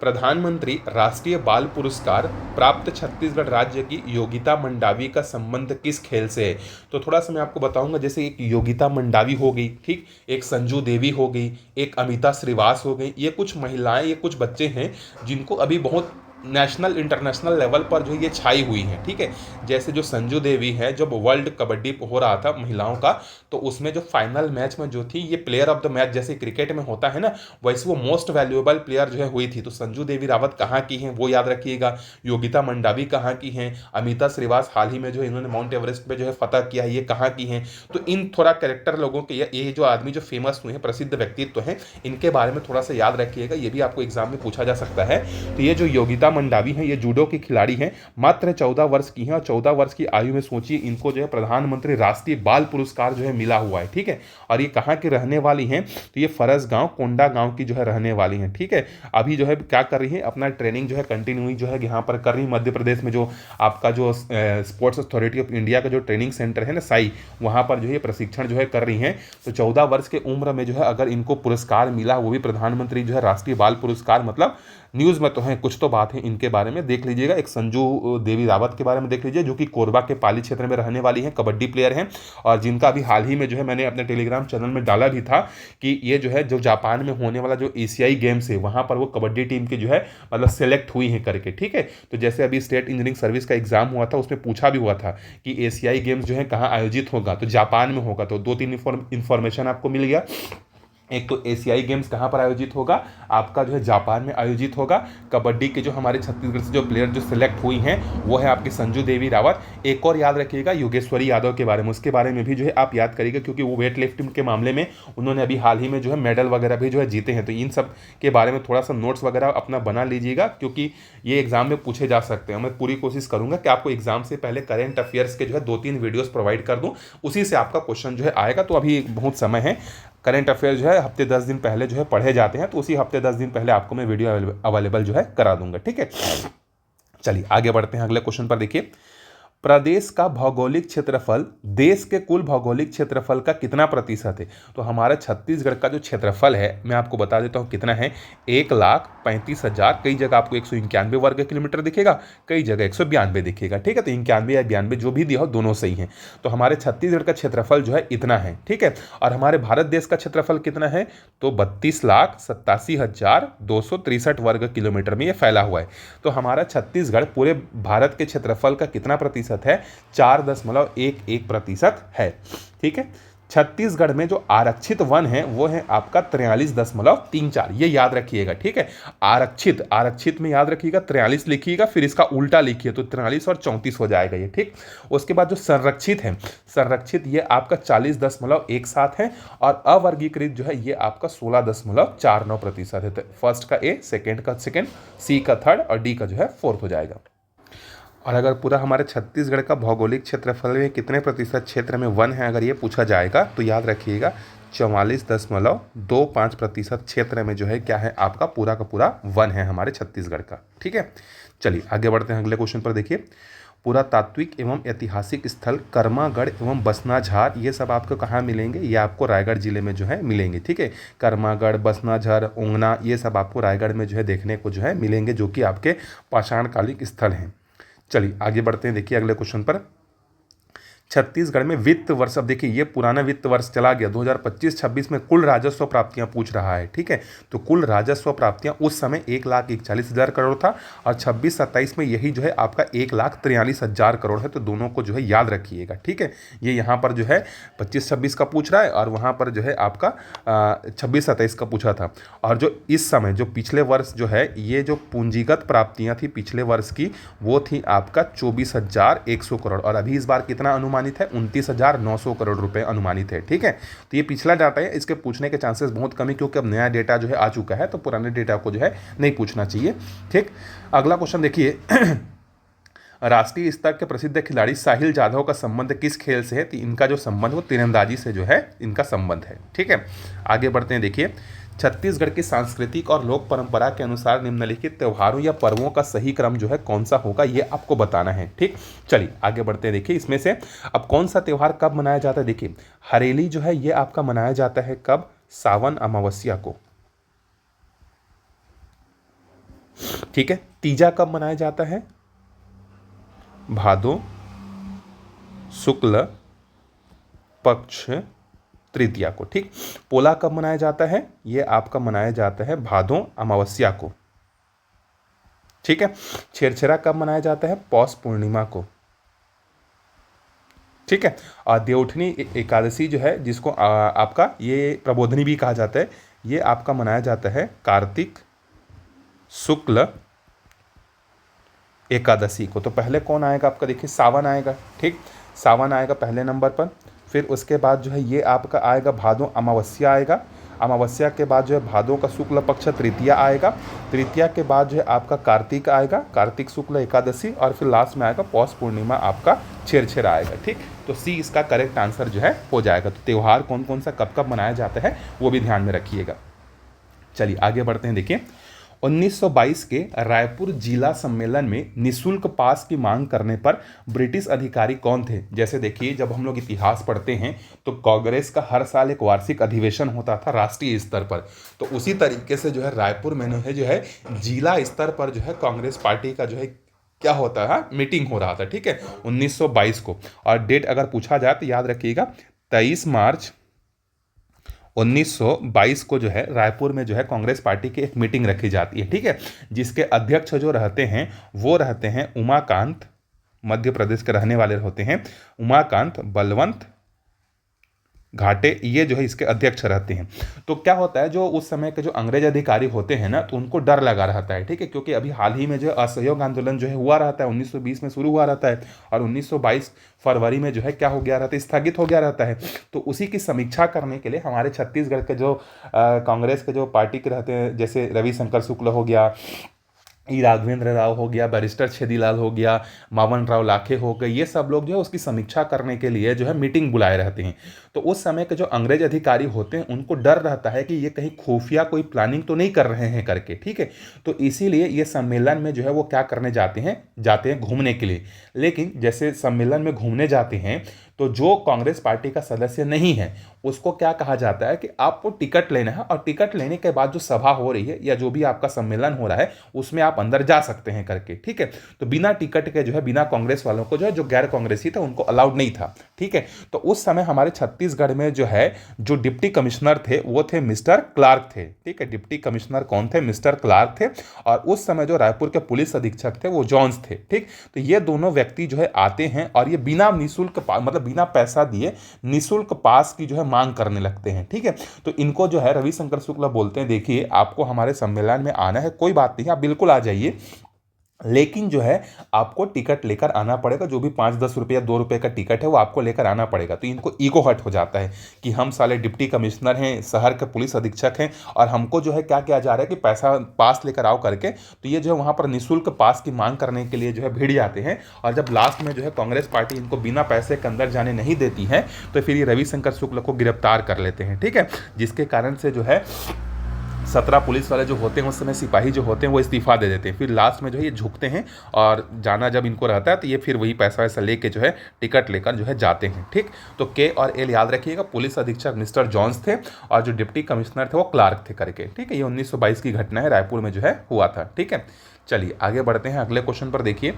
प्रधानमंत्री राष्ट्रीय बाल पुरस्कार प्राप्त छत्तीसगढ़ राज्य की योगिता मंडावी का संबंध किस खेल से है? तो थोड़ा सा मैं आपको बताऊंगा। जैसे एक योगिता मंडावी हो गई, ठीक, एक संजू देवी हो गई, एक अमिता श्रीवास हो गई, ये कुछ महिलाएं, ये कुछ बच्चे हैं जिनको अभी बहुत नेशनल इंटरनेशनल लेवल पर जो ये छाई हुई हैं, ठीक है। जैसे जो संजू देवी है, जब वर्ल्ड कबड्डी हो रहा था महिलाओं का, तो उसमें जो फाइनल मैच में जो थी ये प्लेयर ऑफ द मैच जैसे क्रिकेट में होता है ना, वैसे वो मोस्ट वैल्यूएबल प्लेयर जो है हुई थी। तो संजू देवी रावत कहाँ की हैं वो याद रखिएगा, योगिता मंडावी कहाँ की हैं, अमिता श्रीवास हाल ही में जो इन्होंने माउंट एवरेस्ट पे जो है फतह किया है, ये कहाँ की हैं। तो इन थोड़ा कैरेक्टर लोगों के, ये जो आदमी जो फेमस हुए हैं, प्रसिद्ध व्यक्तित्व हैं, इनके बारे में थोड़ा सा याद रखिएगा, ये भी आपको एग्जाम में पूछा जा सकता है। तो ये जो योगिता मंडावी हैं ये जूडो की खिलाड़ी हैं, मात्र 14 वर्ष की हैं, और 14 वर्ष की आयु में सोचिए इनको जो है प्रधानमंत्री राष्ट्रीय बाल पुरस्कार जो है मिला हुआ है, ठीक है। और ये कहाँ की रहने वाली हैं? तो ये फरस गांव, कोंडा गांव की जो है रहने वाली हैं, ठीक है। अभी जो है क्या कर रही है, अपना ट्रेनिंग जो है कंटिन्यू जो है यहाँ पर कर रही है। मध्य प्रदेश में जो आपका जो स्पोर्ट्स अथॉरिटी ऑफ इंडिया का जो ट्रेनिंग सेंटर है ना साई, वहाँ पर जो है प्रशिक्षण जो है कर रही हैं। तो 14 वर्ष के उम्र में जो है अगर इनको पुरस्कार मिला, वो भी प्रधानमंत्री जो है राष्ट्रीय बाल पुरस्कार, मतलब न्यूज़ में तो है, कुछ तो बात है इनके बारे में देख लीजिएगा। एक संजू देवी रावत के बारे में देख लीजिए जो कि कोरबा के पाली क्षेत्र में रहने वाली हैं, कबड्डी प्लेयर हैं, और जिनका अभी हाल ही में जो है मैंने अपने टेलीग्राम चैनल में डाला भी था कि ये जो है जो जापान में होने वाला जो एशियाई गेम्स है वहाँ पर वो कबड्डी टीम की जो है मतलब सेलेक्ट हुई हैं करके, ठीक है। तो जैसे अभी स्टेट इंजीनियरिंग सर्विस का एग्जाम हुआ था, उसमें पूछा भी हुआ था कि एशियाई गेम्स जो है कहाँ आयोजित होगा, तो जापान में होगा। तो 2-3 इन्फॉर्मेशन आपको मिल गया। एक तो एशियाई गेम्स कहाँ पर आयोजित होगा, आपका जो है जापान में आयोजित होगा। कबड्डी के जो हमारे छत्तीसगढ़ से जो प्लेयर जो सिलेक्ट हुई हैं वो है आपकी संजू देवी रावत। एक और याद रखिएगा योगेश्वरी यादव के बारे में, उसके बारे में भी जो है आप याद करिएगा, क्योंकि वो वेट लिफ्टिंग के मामले में उन्होंने अभी हाल ही में जो है मेडल वगैरह भी जो है जीते हैं। तो इन सब के बारे में थोड़ा सा नोट्स वगैरह अपना बना लीजिएगा, क्योंकि ये एग्जाम में पूछे जा सकते हैं। मैं पूरी कोशिश करूंगा कि आपको एग्जाम से पहले करेंट अफेयर्स के जो है 2-3 वीडियोस प्रोवाइड कर दूं, उसी से आपका क्वेश्चन जो है आएगा। तो अभी बहुत समय है, करंट अफेयर जो है हफ्ते 10 दिन पहले जो है पढ़े जाते हैं, तो उसी हफ्ते 10 दिन पहले आपको मैं वीडियो अवेलेबल जो है करा दूंगा, ठीक है। चलिए आगे बढ़ते हैं अगले क्वेश्चन पर। देखिए, प्रदेश का भौगोलिक क्षेत्रफल देश के कुल भौगोलिक क्षेत्रफल का कितना प्रतिशत है? तो हमारा छत्तीसगढ़ का जो क्षेत्रफल है मैं आपको बता देता हूँ कितना है, 1,35,000। कई जगह आपको 191 वर्ग किलोमीटर दिखेगा, कई जगह 192 दिखेगा, ठीक है। तो 91 या 92 जो भी दिया हो दोनों सही हैं। तो हमारे छत्तीसगढ़ का क्षेत्रफल जो है इतना है, ठीक है। और हमारे भारत देश का क्षेत्रफल कितना है? तो 32,87,263 वर्ग किलोमीटर में ये फैला हुआ है। तो हमारा छत्तीसगढ़ पूरे भारत के क्षेत्रफल का कितना प्रतिशत है? 4.11% है, ठीक है। छत्तीसगढ़ में जो आरक्षित वन है वो है आपका 43.34, ये याद रखिएगा, ठीक है। आरक्षित में याद रखिएगा 43 लिखिएगा, फिर इसका उल्टा लिखिए तो 43 और 34 हो जाएगा ये, ठीक। उसके बाद जो संरक्षित है, संरक्षित ये आपका 40.17 है, और अवर्गीकृत जो है ये आपका 16.49% है। तो फर्स्ट का ए, सेकेंड का सेकेंड, सी का थर्ड और डी का जो है फोर्थ हो जाएगा। और अगर पूरा हमारे छत्तीसगढ़ का भौगोलिक क्षेत्रफल में कितने प्रतिशत क्षेत्र में वन है अगर ये पूछा जाएगा, तो याद रखिएगा 44.25% क्षेत्र में जो है क्या है, आपका पूरा का पूरा वन है हमारे छत्तीसगढ़ का, ठीक है। चलिए आगे बढ़ते हैं अगले क्वेश्चन पर। देखिए, पुरातात्विक एवं ऐतिहासिक स्थल कर्मागढ़ एवं बसनाझार ये सब आपको कहाँ मिलेंगे? ये आपको रायगढ़ जिले में जो है मिलेंगे, ठीक है। कर्मागढ़, बसनाझार, ओंगना ये सब आपको रायगढ़ में जो है देखने को जो है मिलेंगे, जो कि आपके पाषाणकालिक स्थल हैं। चलिए आगे बढ़ते हैं। देखिए अगले क्वेश्चन पर, छत्तीसगढ़ में वित्त वर्ष, अब देखिए ये पुराना वित्त वर्ष चला गया, 2025-26 में कुल राजस्व प्राप्तियां पूछ रहा है, ठीक है। तो कुल राजस्व प्राप्तियां उस समय 1,41,000 करोड़ था और 26-27 में यही जो है आपका 1,43,000 करोड़ है। तो दोनों को जो है याद रखिएगा, ठीक है। ये यहाँ पर जो है 25-26 का पूछ रहा है और वहाँ पर जो है आपका 26-27 का पूछा था। और जो इस समय जो पिछले वर्ष जो है ये जो पूंजीगत प्राप्तियां थी पिछले वर्ष की, वो थी आपका 24,100 करोड़ और अभी इस बार कितना अनुमानित है, 29,900 करोड़ रुपए अनुमानित है, ठीक है। तो ये पिछला डाटा है, इसके पूछने के चांसेस बहुत कम है क्योंकि अब नया डेटा जो है आ चुका है, तो पुराने डेटा को जो है नहीं पूछना चाहिए, ठीक। अगला क्वेश्चन देखिए राष्ट्रीय स्तर के प्रसिद्ध खिलाड़ी साहिल जाधव का संबंध किस खेल से है? तो इनका जो संबंध वो तीरंदाजी से जो है इनका संबंध है, ठीक है। आगे बढ़ते हैं, देखिए छत्तीसगढ़ की सांस्कृतिक और लोक परंपरा के अनुसार निम्नलिखित त्योहारों या पर्वों का सही क्रम जो है कौन सा होगा, ये आपको बताना है, ठीक। चलिए आगे बढ़ते हैं, देखिए इसमें से अब कौन सा त्यौहार कब मनाया जाता है। देखिए हरेली जो है ये आपका मनाया जाता है कब, सावन अमावस्या को, ठीक है। तीजा कब मनाया जाता है, भादो शुक्ल पक्ष तृतीया को, ठीक। पोला कब मनाया जाता है, ये आपका मनाया जाता है भादो अमावस्या को, ठीक है। छेरछेरा कब मनाया जाता है, पौष पूर्णिमा को, ठीक है। और देवउठनी एकादशी जो है जिसको आपका ये प्रबोधनी भी कहा जाता है, ये आपका मनाया जाता है कार्तिक शुक्ल एकादशी को। तो पहले कौन आएगा आपका, देखिए सावन आएगा, ठीक। सावन आएगा पहले नंबर पर, फिर उसके बाद जो है ये आपका आएगा भादो अमावस्या आएगा, अमावस्या के बाद जो है भादो का शुक्ल पक्ष तृतीया आएगा, तृतीया के बाद जो है आपका कार्तिक आएगा, कार्तिक शुक्ल एकादशी, और फिर लास्ट में आएगा पौष पूर्णिमा आपका छेरछेरा आएगा, ठीक। तो सी इसका करेक्ट आंसर जो है हो जाएगा। तो त्यौहार कौन कौन सा कब कब मनाया जाता है वो भी ध्यान में रखिएगा। चलिए आगे बढ़ते हैं, देखिए 1922 के रायपुर जिला सम्मेलन में निशुल्क पास की मांग करने पर ब्रिटिश अधिकारी कौन थे। जैसे देखिए जब हम लोग इतिहास पढ़ते हैं तो कांग्रेस का हर साल एक वार्षिक अधिवेशन होता था राष्ट्रीय स्तर पर, तो उसी तरीके से जो है रायपुर में जो है जिला स्तर पर जो है कांग्रेस पार्टी का जो है क्या होता है, मीटिंग हो रहा था, ठीक है, 1922 को। और डेट अगर पूछा जाए तो याद रखिएगा 23 मार्च 1922 को जो है रायपुर में जो है कांग्रेस पार्टी की एक मीटिंग रखी जाती है, ठीक है, जिसके अध्यक्ष जो रहते हैं वो रहते हैं उमाकांत, मध्य प्रदेश के रहने वाले होते हैं उमाकांत बलवंत घाटे, ये जो है इसके अध्यक्ष रहते हैं। तो क्या होता है, जो उस समय के जो अंग्रेज अधिकारी होते हैं ना, तो उनको डर लगा रहता है, ठीक है, क्योंकि अभी हाल ही में जो असहयोग आंदोलन जो है हुआ रहता है, 1920 में शुरू हुआ रहता है और 1922 फरवरी में जो है क्या हो गया रहता है, स्थगित हो गया रहता है। तो उसी की समीक्षा करने के लिए हमारे छत्तीसगढ़ के जो कांग्रेस के जो पार्टी के रहते हैं, जैसे रविशंकर शुक्ल हो गया, ई राघवेंद्र राव हो गया, बैरिस्टर छेदीलाल हो गया, मावन राव लाखे हो गए, ये सब लोग जो है उसकी समीक्षा करने के लिए जो है मीटिंग बुलाए रहते हैं। तो उस समय के जो अंग्रेज अधिकारी होते हैं उनको डर रहता है कि ये कहीं खुफिया कोई प्लानिंग तो नहीं कर रहे हैं करके, ठीक है। तो इसीलिए ये सम्मेलन में जो है वो क्या करने जाते हैं घूमने के लिए। लेकिन जैसे सम्मेलन में घूमने जाते हैं तो जो कांग्रेस पार्टी का सदस्य नहीं है उसको क्या कहा जाता है कि आपको टिकट लेना है और टिकट लेने के बाद जो सभा हो रही है या जो भी आपका सम्मेलन हो रहा है उसमें आप अंदर जा सकते हैं करके, ठीक है। तो बिना टिकट के जो है बिना कांग्रेस वालों को जो है जो गैर कांग्रेसी था उनको अलाउड नहीं था, ठीक है। तो उस समय हमारे छत्तीसगढ़ में जो है जो डिप्टी कमिश्नर थे वो थे मिस्टर क्लार्क थे, ठीक है। डिप्टी कमिश्नर कौन थे, मिस्टर क्लार्क थे। और उस समय जो रायपुर के पुलिस अधीक्षक थे वो जॉन्स थे, ठीक। तो ये दोनों व्यक्ति जो है आते हैं और ये बिना निःशुल्क मतलब बिना पैसा दिए निःशुल्क पास की जो है मांग करने लगते हैं, ठीक है। तो इनको जो है रविशंकर शुक्ला बोलते हैं, देखिए आपको हमारे सम्मेलन में आना है, कोई बात नहीं, आप बिल्कुल आ जाइए, लेकिन जो है आपको टिकट लेकर आना पड़ेगा, जो भी 5-10 रुपये या 2 रुपये का टिकट है वो आपको लेकर आना पड़ेगा। तो इनको ईगो हर्ट हो जाता है कि हम साले डिप्टी कमिश्नर हैं, शहर के पुलिस अधीक्षक हैं और हमको जो है क्या किया जा रहा है कि पैसा पास लेकर आओ करके। तो ये जो है वहाँ पर निःशुल्क पास की मांग करने के लिए जो है भिड़ जाते हैं और जब लास्ट में जो है कांग्रेस पार्टी इनको बिना पैसे के अंदर जाने नहीं देती है तो फिर ये रविशंकर शुक्ल को गिरफ्तार कर लेते हैं, ठीक है। जिसके कारण से जो है 17 पुलिस वाले जो होते हैं उस समय सिपाही जो होते हैं वो इस्तीफा दे देते हैं। फिर लास्ट में जो है ये झुकते हैं और जाना जब इनको रहता है तो ये फिर वही पैसा वैसा लेके जो है टिकट लेकर जो है जाते हैं, ठीक। तो के और एल याद रखिएगा, पुलिस अधीक्षक मिस्टर जॉन्स थे और जो डिप्टी कमिश्नर थे वो क्लार्क थे करके, ठीक है। ये 1922 की घटना है, रायपुर में जो है हुआ था, ठीक है। चलिए आगे बढ़ते हैं अगले क्वेश्चन पर। देखिए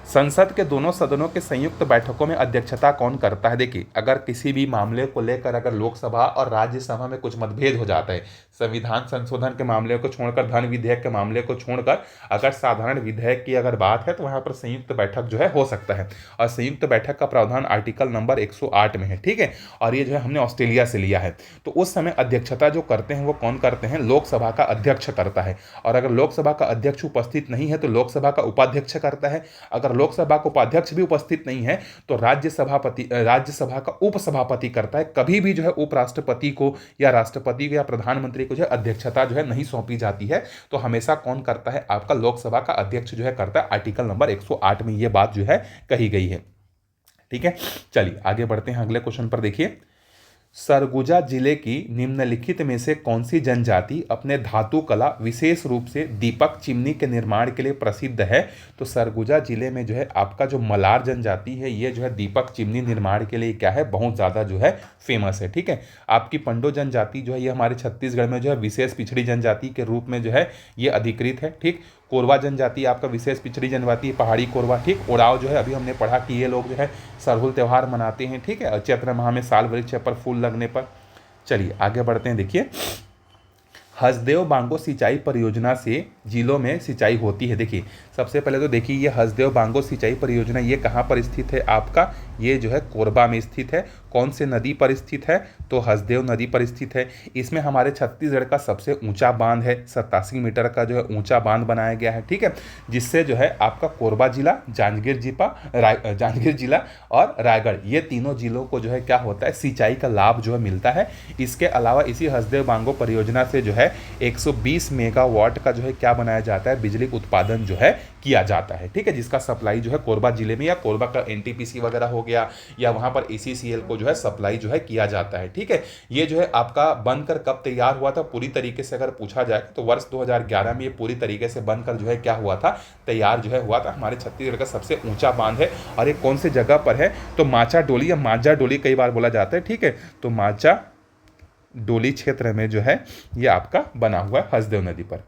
संसद के दोनों सदनों के संयुक्त बैठकों में अध्यक्षता कौन करता है? देखिए, अगर किसी भी मामले को लेकर अगर लोकसभा और राज्यसभा में कुछ मतभेद हो जाता है, संविधान संशोधन के मामले को छोड़कर, धन विधेयक के मामले को छोड़कर, अगर साधारण विधेयक की अगर बात है तो वहां पर संयुक्त बैठक जो है हो सकता है। और संयुक्त बैठक का प्रावधान आर्टिकल नंबर 108 में है, ठीक है। और ये जो है हमने ऑस्ट्रेलिया से लिया है। तो उस समय अध्यक्षता जो करते हैं वो कौन करते हैं? लोकसभा का अध्यक्ष करता है। और अगर लोकसभा का अध्यक्ष उपस्थित नहीं है तो लोकसभा का उपाध्यक्ष करता है। अगर लोकसभा का उपाध्यक्ष भी उपस्थित नहीं है तो राज्यसभा का उपसभापति करता है। कभी भी जो है उपराष्ट्रपति को या राष्ट्रपति को या प्रधानमंत्री को जो है अध्यक्षता जो है नहीं सौंपी जाती है। तो हमेशा कौन करता है? आपका लोकसभा का अध्यक्ष जो है करता है। आर्टिकल नंबर 108 में ये बात जो है कही गई है, ठीक है। चलिए आगे बढ़ते हैं अगले क्वेश्चन पर। देखिए, सरगुजा जिले की निम्नलिखित में से कौन सी जनजाति अपने धातु कला विशेष रूप से दीपक चिमनी के निर्माण के लिए प्रसिद्ध है? तो सरगुजा जिले में जो है आपका जो मलार जनजाति है ये जो है दीपक चिमनी निर्माण के लिए क्या है? बहुत ज़्यादा जो है फेमस है, ठीक है। आपकी पंडो जनजाति जो है ये हमारे छत्तीसगढ़ में जो है विशेष पिछड़ी जनजाति के रूप में जो है ये अधिकृत है, ठीक। कोरवा जनजाति आपका विशेष पिछड़ी जनजाति, पहाड़ी कोरवा, ठीक। ओराव जो है अभी हमने पढ़ा कि ये लोग जो है सरहुल त्यौहार मनाते हैं, ठीक है, चैत्र माह में साल वृक्ष पर फूल लगने पर। चलिए आगे बढ़ते हैं। देखिए, हसदेव बांगो सिंचाई परियोजना से जिलों में सिंचाई होती है। देखिए, सबसे पहले तो देखिए ये हसदेव बांगो सिंचाई परियोजना ये कहाँ पर स्थित है? आपका ये जो है कोरबा में स्थित है। कौन से नदी पर स्थित है? तो हसदेव नदी पर स्थित है। इसमें हमारे छत्तीसगढ़ का सबसे ऊंचा बांध है, 87 मीटर का जो है ऊंचा बांध बनाया गया है, ठीक है। जिससे जो है आपका कोरबा जिला, जांजगीर जिला और रायगढ़, ये तीनों जिलों को जो है क्या होता है? सिंचाई का लाभ जो है मिलता है। इसके अलावा इसी हसदेव बांगो परियोजना से जो है 120 मेगावाट का जो है क्या बनाया जाता है? बिजली उत्पादन जो है किया जाता है, ठीक है। जिसका सप्लाई जो है कोरबा जिले में या कोरबा का एनटीपीसी वगैरह हो गया या वहां पर एसीसीएल को जो है सप्लाई जो है किया जाता है, ठीक है। ये जो है आपका बनकर कब तैयार हुआ था? पूरी तरीके से अगर पूछा जाए तो वर्ष 2011 में ये पूरी तरीके से बनकर जो है क्या हुआ था? तैयार जो है हुआ था। हमारे छत्तीसगढ़ का सबसे ऊंचा बांध है। और ये कौन सी जगह पर है? तो माचा डोली या मांझा डोली कई बार बोला जाता है, ठीक है। तो माचा डोली क्षेत्र में जो है ये आपका बना हुआ है हसदेव नदी पर।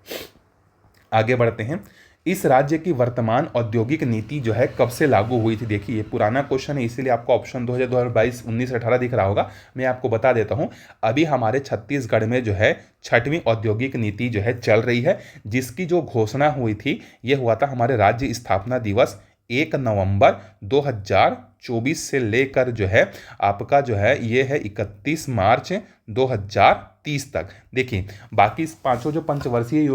आगे बढ़ते हैं। इस राज्य की वर्तमान औद्योगिक नीति जो है कब से लागू हुई थी? देखिए, ये पुराना क्वेश्चन है इसीलिए आपको ऑप्शन 2022, 19, 18 दिख रहा होगा। मैं आपको बता देता हूं, अभी हमारे छत्तीसगढ़ में जो है 6वीं औद्योगिक नीति जो है चल रही है, जिसकी जो घोषणा हुई थी ये हुआ था हमारे राज्य स्थापना दिवस 1 नवंबर 2024 से लेकर जो है आपका जो है ये है 31 मार्च 2030 तक। देखिए, बाकी पांचों जो पंचवर्षीय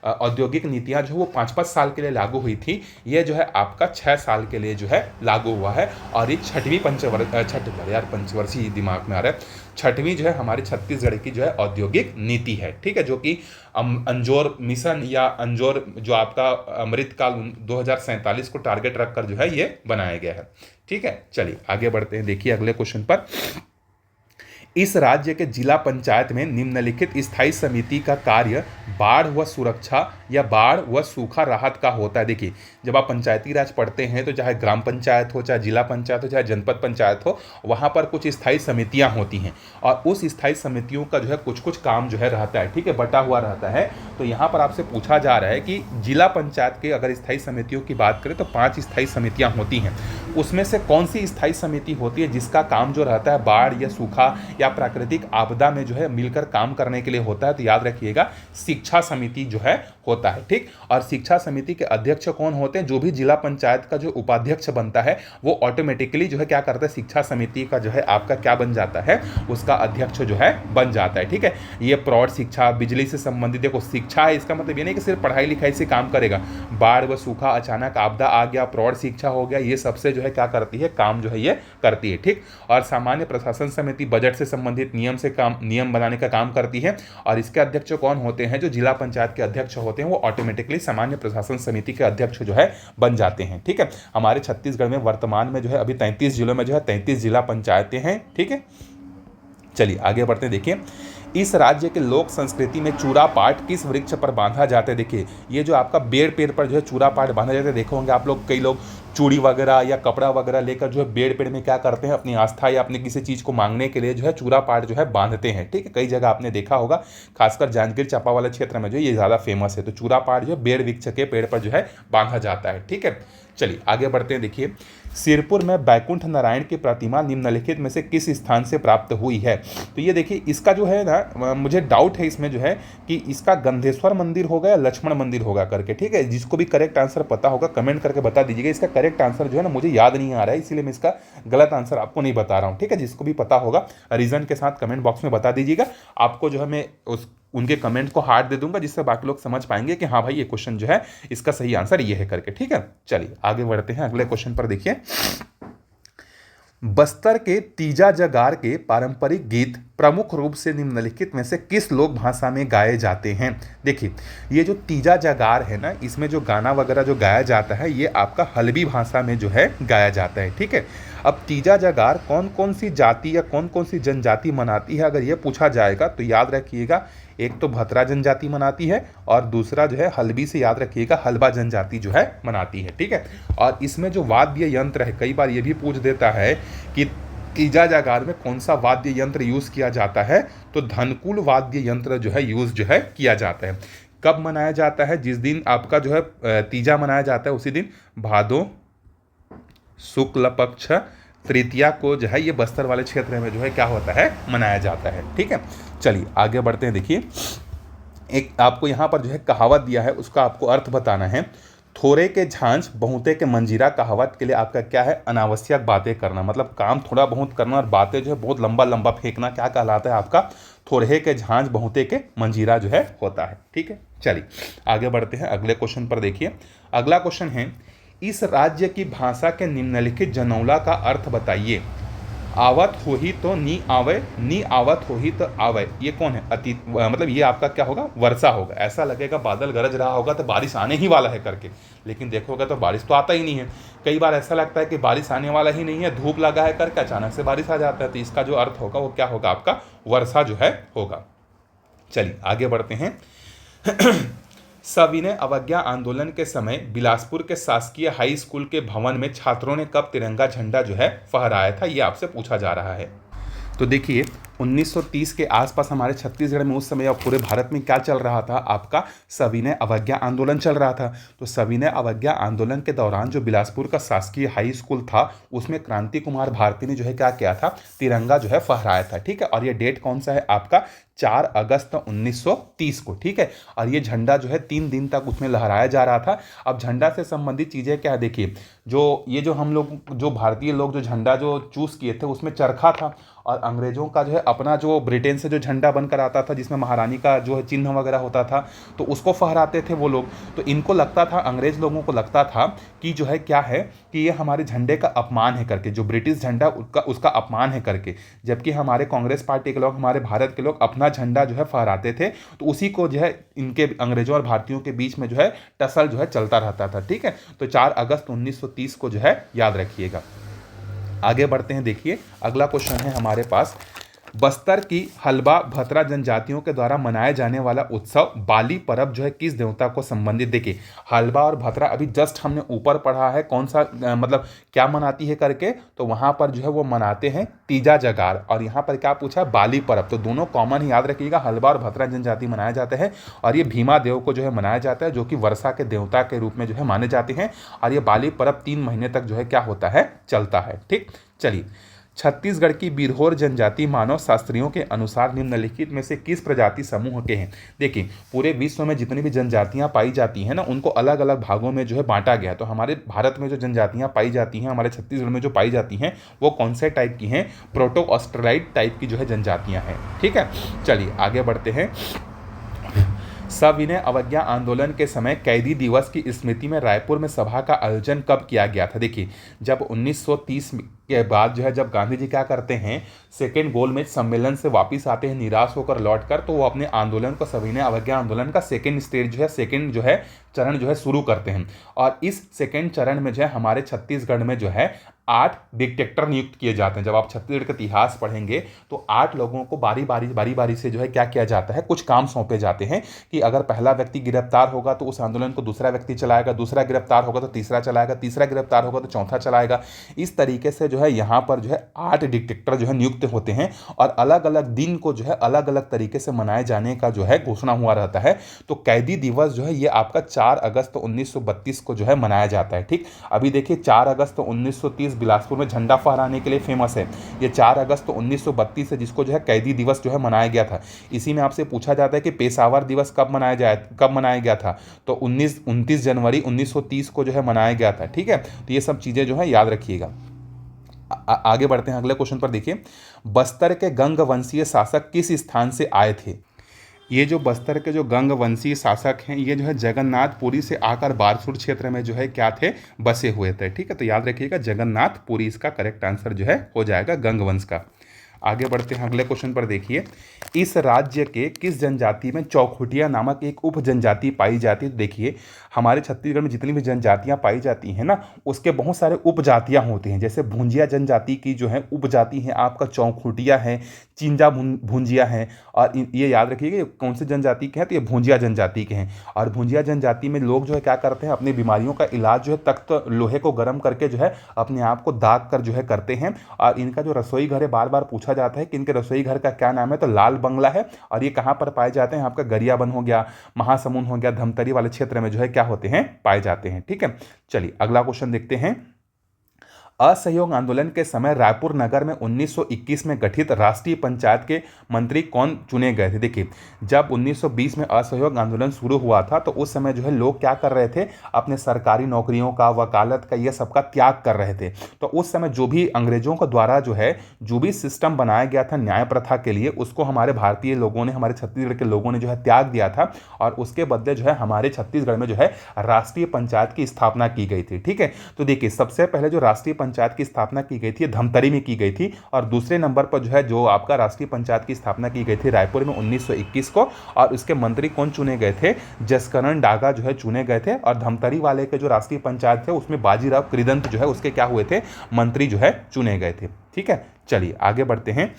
औद्योगिक नीतियां जो वो 5-5 साल के लिए लागू हुई थी, ये जो है आपका 6 साल के लिए जो है लागू हुआ है। और ये 6वीं पंचवर्षीय दिमाग में आ रहा है, 6वीं जो है हमारे छत्तीसगढ़ की जो है औद्योगिक नीति है, ठीक है। जो कि अंजोर मिशन या अंजोर जो आपका अमृतकाल 2047 को टारगेट रखकर जो है ये बनाया गया है, ठीक है। चलिए आगे बढ़ते हैं। देखिए अगले क्वेश्चन पर, इस राज्य के जिला पंचायत में निम्नलिखित स्थायी समिति का कार्य बाढ़ व सुरक्षा या बाढ़ व सूखा राहत का होता है। देखिए, जब आप पंचायती राज पढ़ते हैं तो चाहे ग्राम पंचायत हो, चाहे जिला पंचायत हो, चाहे जनपद पंचायत हो, वहाँ पर कुछ स्थायी समितियाँ होती हैं और उस स्थायी समितियों का जो है कुछ कुछ काम जो है रहता है, ठीक है, बटा हुआ रहता है। तो यहाँ पर आपसे पूछा जा रहा है कि जिला पंचायत के अगर स्थायी समितियों की बात करें तो 5 स्थायी समितियाँ होती हैं। उसमें से कौन सी स्थायी समिति होती है जिसका काम जो रहता है बाढ़ या सूखा या प्राकृतिक आपदा में जो है मिलकर काम करने के लिए होता है? तो याद रखिएगा, शिक्षा समिति जो है होता है, ठीक। और शिक्षा समिति के अध्यक्ष कौन होते हैं? जो भी जिला पंचायत का जो उपाध्यक्ष बनता है वो ऑटोमेटिकली जो है क्या करता है? शिक्षा समिति का जो है आपका क्या बन जाता है? उसका अध्यक्ष जो है बन जाता है, ठीक है। ये प्रौढ़ शिक्षा, बिजली से संबंधित, देखो शिक्षा है इसका मतलब ये नहीं कि सिर्फ पढ़ाई लिखाई से काम करेगा। बाढ़ व सूखा, अचानक आपदा आ गया, प्रौढ़ शिक्षा हो गया, ये सबसे जो है क्या करती है? काम जो है ये करती है, ठीक। और सामान्य प्रशासन समिति बजट से संबंधित नियम बनाने का काम करती है। और इसके अध्यक्ष कौन होते हैं? जो जिला पंचायत के अध्यक्ष होते हैं वो ऑटोमेटिकली सामान्य प्रशासन समिति के अध्यक्ष जो है बन जाते हैं, ठीक है। हमारे छत्तीसगढ़ में वर्तमान में जो है अभी 33 जिलों में जो है 33 जिला पंचायतें हैं, ठीक है। चलिए आगे बढ़ते हैं। देखिए, इस राज्य के लोक संस्कृति में चूरा पाट किस वृक्ष पर बांधा जाता है? देखिए, ये जो आपका बेर पेड़ पर जो है चूरा पाट बांधा जाता है, देखो होंगे आप लोग, कई लोग चूड़ी वगैरह या कपड़ा वगैरह लेकर जो है पेड़ में क्या करते हैं, अपनी आस्था या अपनी किसी चीज़ को मांगने के लिए जो है चूड़ा पाट जो है बांधते हैं। ठीक है, कई जगह आपने देखा होगा, खासकर जांजगीर चांपा वाले क्षेत्र में जो ये ज़्यादा फेमस है। तो चूड़ा पाट जो है बेड़ वृक्ष के पेड़ पर जो है बांधा जाता है। ठीक है, चलिए आगे बढ़ते हैं। देखिए, सिरपुर में बैकुंठ नारायण की प्रतिमा निम्नलिखित में से किस स्थान से प्राप्त हुई है? तो ये देखिए, इसका जो है ना, मुझे डाउट है इसमें जो है कि इसका गंधेश्वर मंदिर होगा या लक्ष्मण मंदिर होगा करके। ठीक है, जिसको भी करेक्ट आंसर पता होगा कमेंट करके बता दीजिएगा। इसका करेक्ट आंसर जो है ना मुझे याद नहीं आ रहा है, इसीलिए मैं इसका गलत आंसर आपको नहीं बता रहा हूँ। ठीक है, जिसको भी पता होगा रीजन के साथ कमेंट बॉक्स में बता दीजिएगा। आपको जो है मैं उनके कमेंट को हार्ट दे दूंगा, जिससे बाकी लोग समझ पाएंगे कि हाँ भाई ये क्वेश्चन जो है इसका सही आंसर ये है करके। ठीक है, चलिए आगे बढ़ते हैं अगले क्वेश्चन पर। देखिए, बस्तर के तीजा जगार के पारंपरिक गीत प्रमुख रूप से निम्नलिखित में से किस लोक भाषा में गाए जाते हैं? देखिए, ये जो तीजा जगार है ना, इसमें जो गाना वगैरह जो गाया जाता है ये आपका हल्बी भाषा में जो है गाया जाता है। ठीक है, अब तीजा जगार कौन कौन सी जाति या कौन कौन सी जनजाति मनाती है, अगर ये पूछा जाएगा तो याद रखिएगा, एक तो भतरा जनजाति मनाती है और दूसरा जो है हल्बी से याद रखिएगा हल्बा जनजाति जो है मनाती है। ठीक है, और इसमें जो वाद्य यंत्र है, कई बार ये भी पूछ देता है कि तीजा जागार में कौन सा वाद्य यंत्र यूज़ किया जाता है, तो धनकुल वाद्य यंत्र जो है यूज़ जो है किया जाता है। कब मनाया जाता है? जिस दिन आपका जो है तीजा मनाया जाता है उसी दिन भादो शुक्ल पक्ष तृतीया को जो है ये बस्तर वाले क्षेत्र में जो है क्या होता है, मनाया जाता है। ठीक है, चलिए आगे बढ़ते हैं। देखिए, एक आपको यहाँ पर जो है कहावत दिया है, उसका आपको अर्थ बताना है। थोड़े के झांझ बहुते के मंजीरा कहावत के लिए आपका क्या है, अनावश्यक बातें करना, मतलब काम थोड़ा बहुत करना और बातें जो है बहुत लंबा लंबा फेंकना, क्या कहलाता है आपका, थोड़े के झांझ बहुते के मंजीरा जो है होता है। ठीक है, चलिए आगे बढ़ते हैं अगले क्वेश्चन पर। देखिए, अगला क्वेश्चन है, इस राज्य की भाषा के निम्नलिखित जनौला का अर्थ बताइए। आवत हो ही तो नी आवे, नी आवत हो ही तो आवे, ये कौन है? अतीत, मतलब ये आपका क्या होगा, वर्षा होगा। ऐसा लगेगा बादल गरज रहा होगा तो बारिश आने ही वाला है करके, लेकिन देखोगे तो बारिश तो आता ही नहीं है। कई बार ऐसा लगता है कि बारिश आने वाला ही नहीं है, धूप लगा है करके अचानक से बारिश आ जाता है, तो इसका जो अर्थ होगा वो क्या होगा, आपका वर्षा जो है होगा। चलिए आगे बढ़ते हैं। सविनय अवज्ञा आंदोलन के समय बिलासपुर के शासकीय हाई स्कूल के भवन में छात्रों ने कब तिरंगा झंडा जो है फहराया था, ये आपसे पूछा जा रहा है। तो देखिए, 1930 के आसपास हमारे छत्तीसगढ़ में उस समय और पूरे भारत में क्या चल रहा था, आपका सविनय अवज्ञा आंदोलन चल रहा था। तो सविनय अवज्ञा आंदोलन के दौरान जो बिलासपुर का शासकीय हाई स्कूल था उसमें क्रांति कुमार भारती ने जो है क्या किया था, तिरंगा जो है फहराया था। ठीक है, और ये डेट कौन सा है आपका, 4 अगस्त 1930 को। ठीक है, और ये झंडा जो है 3 दिन तक उसमें लहराया जा रहा था। अब झंडा से संबंधित चीज़ें क्या है, देखिए, जो हम लोग जो भारतीय लोग जो झंडा जो चूज़ किए थे उसमें चरखा था, और अंग्रेजों का जो है अपना जो ब्रिटेन से जो झंडा बनकर आता था जिसमें महारानी का जो है चिन्ह वगैरह होता था, तो उसको फहराते थे वो लोग। तो इनको लगता था, अंग्रेज लोगों को लगता था कि जो है क्या है कि ये हमारे झंडे का अपमान है करके, जो ब्रिटिश झंडा उसका अपमान है करके, जबकि हमारे कांग्रेस पार्टी के लोग, हमारे भारत के लोग अपना झंडा जो है फहराते थे। तो उसी को जो है इनके अंग्रेजों और भारतीयों के बीच में जो है टसल जो है चलता रहता था। ठीक है, तो 4 अगस्त 1930 को जो है याद रखिएगा। आगे बढ़ते हैं। देखिए, अगला क्वेश्चन है हमारे पास, बस्तर की हल्बा भतरा जनजातियों के द्वारा मनाया जाने वाला उत्सव बाली पर्व जो है किस देवता को संबंधित? देखिए, हल्बा और भतरा अभी जस्ट हमने ऊपर पढ़ा है कौन सा मतलब क्या मनाती है करके, तो वहाँ पर जो है वो मनाते हैं तीजा जगार, और यहाँ पर क्या पूछा, बाली पर्व। तो दोनों कॉमन ही याद रखिएगा, हल्बा और भतरा जनजाति मनाया जाते हैं, और ये भीमा देव को जो है मनाया जाता है, जो कि वर्षा के देवता के रूप में जो है माने जाते हैं। और ये बाली पर्व 3 महीने तक जो है क्या होता है, चलता है। ठीक, चलिए, छत्तीसगढ़ की बिरहोर जनजाति मानव शास्त्रियों के अनुसार निम्नलिखित में से किस प्रजाति समूह के हैं? देखिए, पूरे विश्व में जितनी भी जनजातियां पाई जाती हैं ना, उनको अलग अलग भागों में जो है बांटा गया। तो हमारे भारत में जो जनजातियां पाई जाती हैं, हमारे छत्तीसगढ़ में जो पाई जाती हैं, वो कौन से टाइप की हैं? प्रोटो ऑस्ट्रेलाइड टाइप की जो है जनजातियां हैं। ठीक है, चलिए आगे बढ़ते हैं। सविनय अवज्ञा आंदोलन के समय कैदी दिवस की स्मृति में रायपुर में सभा का आयोजन कब किया गया था? देखिए, जब 1930 के बाद जो है जब गांधी जी क्या करते हैं, सेकेंड गोलमेज सम्मेलन से वापस आते हैं निराश होकर लौटकर, तो वो अपने आंदोलन को सविनय अवज्ञा आंदोलन का सेकेंड स्टेज जो है, सेकेंड चरण जो है शुरू करते हैं। और इस सेकेंड चरण में जो है हमारे छत्तीसगढ़ में जो है 8 डिक्टेटर नियुक्त किए जाते हैं। जब आप छत्तीसगढ़ का इतिहास पढ़ेंगे तो 8 लोगों को बारी बारी से जो है क्या किया जाता है, कुछ काम सौंपे जाते हैं कि अगर पहला व्यक्ति गिरफ्तार होगा तो उस आंदोलन को दूसरा व्यक्ति चलाएगा, दूसरा गिरफ्तार होगा तो तीसरा चलाएगा, तीसरा गिरफ्तार होगा तो चौथा चलाएगा। इस तरीके से जो है यहाँ पर जो है 8 डिक्टेटर जो है नियुक्त होते हैं और अलग अलग दिन को जो है अलग अलग तरीके से मनाए जाने का जो है घोषणा हुआ रहता है। तो कैदी दिवस जो है ये आपका 4 अगस्त 1932 को जो है मनाया जाता है। ठीक, अभी देखिए 4 अगस्त 1930 बिलासपुर में झंडा फहराने के लिए फेमस है। ये 4 अगस्त 1932 है जिसको जो है कैदी दिवस जो है मनाया गया था। इसी में आपसे पूछा जाता है कि पेशावर दिवस कब मनाया गया था, तो 29 जनवरी 1930 को जो है मनाया गया था। ठीक है, तो ये सब चीज़ें जो है याद रखिएगा। आगे बढ़ते हैं अगले क्वेश्चन पर। देखिए, बस्तर के गंग वंशीय शासक किस स्थान से आए थे? ये जो बस्तर के जो गंग वंशीय शासक हैं ये जो है जगन्नाथपुरी से आकर बारसूर क्षेत्र में जो है क्या थे, बसे हुए थे। ठीक है, तो याद रखिएगा जगन्नाथपुरी इसका करेक्ट आंसर जो है हो जाएगा गंग वंश का। आगे बढ़ते हैं अगले क्वेश्चन पर। देखिए, इस राज्य के किस जनजाति में चौखुटिया नामक एक उप जनजाति पाई जाती है? तो देखिए, हमारे छत्तीसगढ़ में जितनी भी जनजातियां पाई जाती हैं ना, उसके बहुत सारे उपजातियां होती हैं। जैसे भुंजिया जनजाति की जो है उपजाति है आपका चौखुटिया है, चिंजा भुंजिया है, और ये याद रखिएगा ये कौन सी जनजाति के हैं, तो ये भुंजिया जनजाति के हैं। और भुंजिया जनजाति में लोग जो है क्या करते हैं, अपनी बीमारियों का इलाज जो है तख्त लोहे को गर्म करके जो है अपने आप को दाग कर जो है करते हैं। और इनका जो रसोई घर है, बार बार पूछा जाता है कि इनके रसोई घर का क्या नाम है, तो लाल बंगला है। और ये कहाँ पर पाए जाते हैं, आपका गरियाबंद हो गया, महासमुंद हो गया, धमतरी वाले क्षेत्र में जो है क्या होते हैं, पाए जाते हैं। ठीक है, चलिए अगला क्वेश्चन देखते हैं। असहयोग आंदोलन के समय रायपुर नगर में 1921 में गठित राष्ट्रीय पंचायत के मंत्री कौन चुने गए थे? देखिए, जब 1920 में असहयोग आंदोलन शुरू हुआ था तो उस समय जो है लोग क्या कर रहे थे, अपने सरकारी नौकरियों का, वकालत का, ये सबका त्याग कर रहे थे। तो उस समय जो भी अंग्रेजों के द्वारा जो है जो भी सिस्टम बनाया गया था न्याय प्रथा के लिए, उसको हमारे भारतीय लोगों ने, हमारे छत्तीसगढ़ के लोगों ने जो है त्याग दिया था। और उसके बदले जो है हमारे छत्तीसगढ़ में जो है राष्ट्रीय पंचायत की स्थापना की गई थी। ठीक है, तो देखिए सबसे पहले जो राष्ट्रीय पंचायत की स्थापना की गई थी धमतरी में की गई थी, और दूसरे नंबर पर जो है जो आपका राष्ट्रीय पंचायत की स्थापना की गई थी रायपुर में 1921 को। और उसके मंत्री कौन चुने गए थे, जसकरण डागा जो है चुने गए थे। और धमतरी वाले के जो राष्ट्रीय पंचायत थे उसमें बाजीराव कृदंत जो है उसके क्या हुए थे, मंत्री जो है चुने गए थे। ठीक है, चलिए आगे बढ़ते हैं।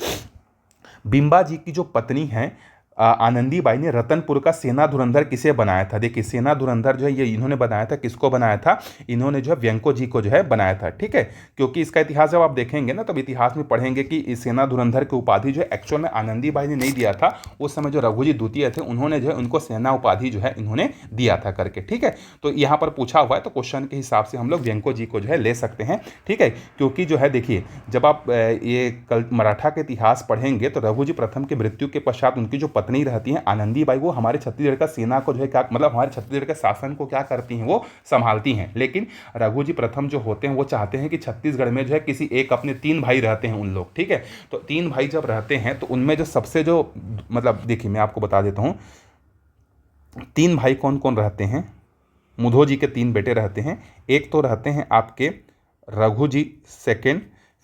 बिंबा जी की जो पत्नी है आनंदीबाई ने रतनपुर का सेना धुरंधर किसे बनाया था? देखिए, सेना धुरंधर जो है ये इन्होंने बनाया था, किसको बनाया था, इन्होंने जो है व्यंको जी को जो है बनाया था। ठीक है, क्योंकि इसका इतिहास जब आप देखेंगे ना तब इतिहास में पढ़ेंगे कि इस सेना धुरंधर की उपाधि जो है एक्चुअल में आनंदीबाई ने नहीं दिया था। उस समय जो रघुजी द्वितीय थे उन्होंने जो है उनको सेना उपाधि जो है इन्होंने दिया था करके। ठीक है, तो यहाँ पर पूछा हुआ है तो क्वेश्चन के हिसाब से हम लोग व्यंको जी को जो है ले सकते हैं। ठीक है, क्योंकि जो है देखिए जब आप ये कल मराठा के इतिहास पढ़ेंगे तो रघुजी प्रथम की मृत्यु के पश्चात उनकी जो पत्नी रहती हैं आनंदीबाई, वो हमारे छत्तीसगढ़ का सेना को जो है क्या मतलब हमारे छत्तीसगढ़ के शासन को क्या करती हैं, वो संभालती हैं। लेकिन रघुजी प्रथम जो होते हैं वो चाहते हैं कि छत्तीसगढ़ में जो है किसी एक, अपने 3 भाई रहते हैं उन लोग। ठीक है, तो 3 भाई जब रहते हैं तो उनमें जो सबसे जो मतलब देखिए मैं आपको बता देता हूँ 3 भाई कौन कौन रहते हैं। मुधो जी के 3 बेटे रहते हैं। एक तो रहते हैं आपके रघु जी सेकेंड,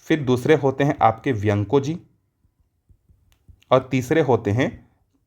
फिर दूसरे होते हैं आपके व्यंको जी, और तीसरे होते हैं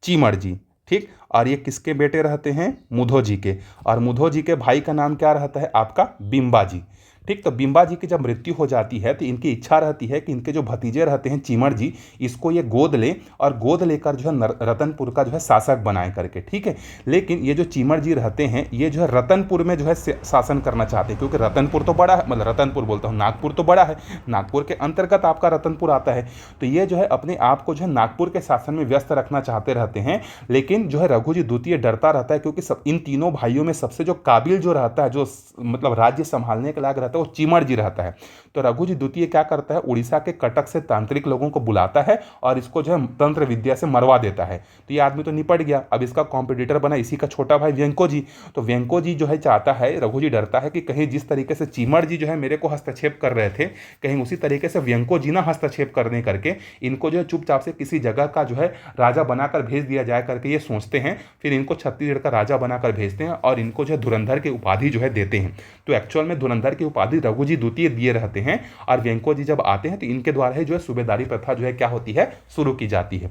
चीमड़ जी। ठीक, और ये किसके बेटे रहते हैं, मुधो जी के। और मुधो जी के भाई का नाम क्या रहता है आपका, बिंबा जी। ठीक, तो बिंबा जी की जब मृत्यु हो जाती है तो इनकी इच्छा रहती है कि इनके जो भतीजे रहते हैं चीमड़ जी, इसको ये गोद लें और गोद लेकर जो है रतनपुर का जो है शासक बनाए करके। ठीक है, लेकिन ये जो चीमड़ जी रहते हैं ये जो है रतनपुर में जो है शासन करना चाहते हैं, क्योंकि रतनपुर तो बड़ा है, मतलब रतनपुर बोलता हूँ, नागपुर तो बड़ा है, नागपुर के अंतर्गत आपका रतनपुर आता है। तो ये जो है अपने आप को जो है नागपुर के शासन में व्यस्त रखना चाहते रहते हैं। लेकिन जो है रघुजी द्वितीय डरता रहता है, क्योंकि इन तीनों भाइयों में सबसे जो काबिल जो रहता है, जो मतलब राज्य संभालने के लायक रहता है, वो चीमड़ जी रहता है। तो रघुजी द्वितीय क्या करता है, उड़ीसा के कटक से तांत्रिक लोगों को बुलाता है और इसको जो है तंत्र विद्या से मरवा देता है। तो ये आदमी तो निपट गया। अब इसका कॉम्पिटिटर बना इसी का छोटा भाई व्यंको जी। तो व्यंको जी जो है चाहता है, रघुजी डरता है कि कहीं जिस तरीके से चीमड़ जी जो है मेरे को हस्तक्षेप कर रहे थे, कहीं उसी तरीके से व्यंको जी ना हस्तक्षेप करने करके इनको जो है चुपचाप से किसी जगह का जो है राजा बनाकर भेज दिया जाए करके ये सोचते हैं। फिर इनको छत्तीसगढ़ का राजा बनाकर भेजते हैं और इनको जो है धुरंधर की उपाधि जो है देते हैं। तो एक्चुअल में धुरंधर की उपाधि रघुजी द्वितीय दिए रहते हैं, और व्यंको जी जब आते हैं तो इनके द्वारा ही जो है सूबेदारी प्रथा जो है क्या होती है, शुरू की जाती है।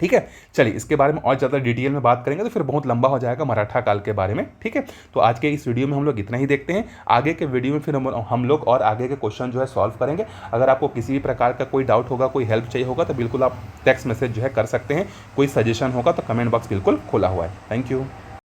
ठीक है। चलिए इसके बारे में और ज़्यादा डिटेल में बात करेंगे तो फिर बहुत लंबा हो जाएगा मराठा काल के बारे में। ठीक है, तो आज के इस वीडियो में हम लोग इतना ही देखते हैं। आगे के वीडियो में फिर हम लोग और आगे के क्वेश्चन जो है सॉल्व करेंगे। अगर आपको किसी भी प्रकार का कोई डाउट होगा, कोई हेल्प चाहिए होगा तो बिल्कुल आप टेक्स्ट मैसेज जो है कर सकते हैं। कोई सजेशन होगा तो कमेंट बॉक्स बिल्कुल खुला हुआ है। Thank you.